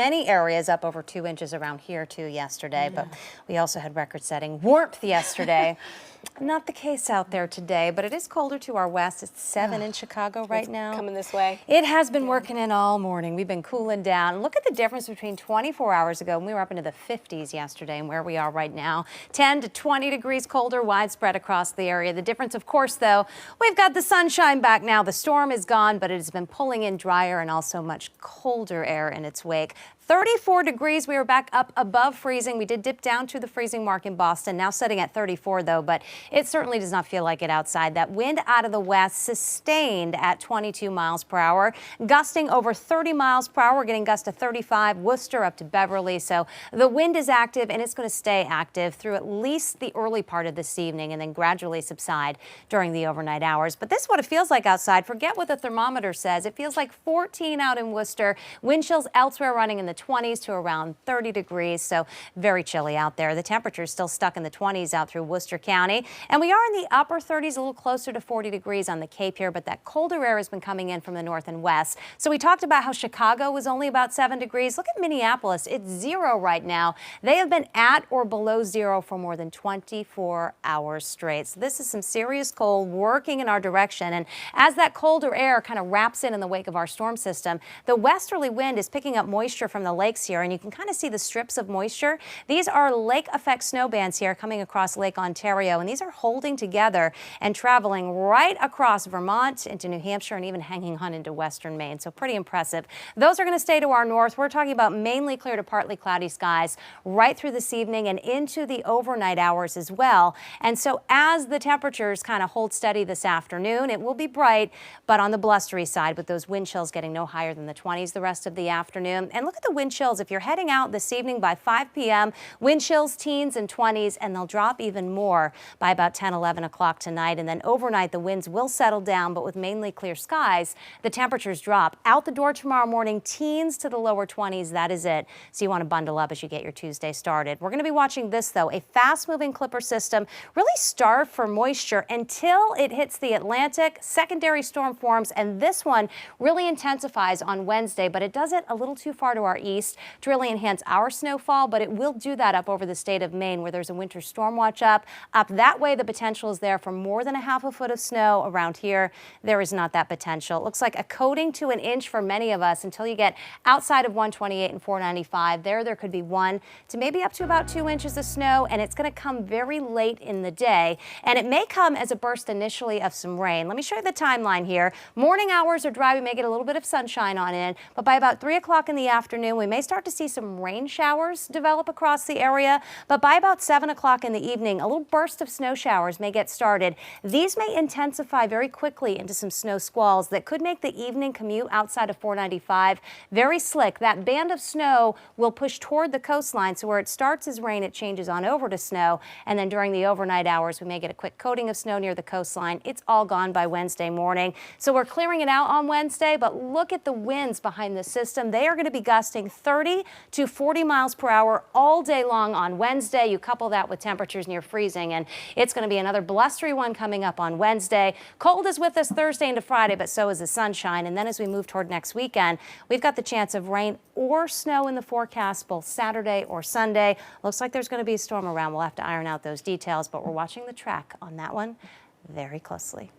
many areas up over 2 inches around here too yesterday, but we also had record-setting warmth yesterday. Not the case out there today, but it is colder to our west. It's 7 in Chicago right now. Coming this way. It has been working in all morning. We've been cooling down. Look at the difference between 24 hours ago, and we were up into the 50s yesterday, and where we are right now. 10 to 20 degrees colder, widespread across the area. The difference, of course, though, we've got the sunshine back now. The storm is gone, but it has been pulling in drier and also much colder air in its wake. 34 degrees. We were back up above freezing. We did dip down to the freezing mark in Boston. Now sitting at 34, though, but it certainly does not feel like it outside. That wind out of the west sustained at 22 miles per hour, gusting over 30 miles per hour. We're getting gusts to 35, Worcester up to Beverly. So the wind is active, and it's going to stay active through at least the early part of this evening and then gradually subside during the overnight hours. But this is what it feels like outside. Forget what the thermometer says. It feels like 14 out in Worcester. Wind chills elsewhere running in the 20s to around 30 degrees, so very chilly out there. The temperature is still stuck in the 20s out through Worcester County, and we are in the upper 30s, a little closer to 40 degrees on the Cape here, but that colder air has been coming in from the north and west. So we talked about how Chicago was only about 7 degrees. Look at Minneapolis. It's 0 right now. They have been at or below 0 for more than 24 hours straight. So this is some serious cold working in our direction, and as that colder air kind of wraps in the wake of our storm system, the westerly wind is picking up moisture from the lakes here, and you can kind of see the strips of moisture. These are lake effect snow bands here coming across Lake Ontario, and these are holding together and traveling right across Vermont into New Hampshire and even hanging on into western Maine. So pretty impressive. Those are going to stay to our north. We're talking about mainly clear to partly cloudy skies right through this evening and into the overnight hours as well. And so as the temperatures kind of hold steady this afternoon, it will be bright, but on the blustery side with those wind chills getting no higher than the 20s the rest of the afternoon. And look at the wind chills. If you're heading out this evening by 5 p.m., wind chills teens and 20s, and they'll drop even more by about 10, 11 o'clock tonight. And then overnight, the winds will settle down, but with mainly clear skies, the temperatures drop. Out the door tomorrow morning, teens to the lower 20s. That is it. So you want to bundle up as you get your Tuesday started. We're going to be watching this, though. A fast-moving Clipper system really starved for moisture until it hits the Atlantic. Secondary storm forms, and this one really intensifies on Wednesday, but it does it a little too far to our east to really enhance our snowfall, but it will do that up over the state of Maine where there's a winter storm watch up. Up that way, the potential is there for more than a half a foot of snow. Around here, there is not that potential. It looks like a coating to an inch for many of us until you get outside of 128 and 495. There could be 1 to maybe up to about 2 inches of snow, and it's going to come very late in the day, and it may come as a burst initially of some rain. Let me show you the timeline here. Morning hours are dry. We may get a little bit of sunshine on in, but by about 3 o'clock in the afternoon, we may start to see some rain showers develop across the area, but by about 7 o'clock in the evening, a little burst of snow showers may get started. These may intensify very quickly into some snow squalls that could make the evening commute outside of 495 very slick. That band of snow will push toward the coastline, so where it starts as rain, it changes on over to snow, and then during the overnight hours, we may get a quick coating of snow near the coastline. It's all gone by Wednesday morning, so we're clearing it out on Wednesday, but look at the winds behind the system. They are going to be gusting 30 to 40 miles per hour all day long on Wednesday. You couple that with temperatures near freezing, and it's going to be another blustery one coming up on Wednesday. Cold is with us Thursday into Friday, but so is the sunshine. And then as we move toward next weekend, we've got the chance of rain or snow in the forecast both Saturday or Sunday. Looks like there's going to be a storm around. We'll have to iron out those details, but we're watching the track on that one very closely.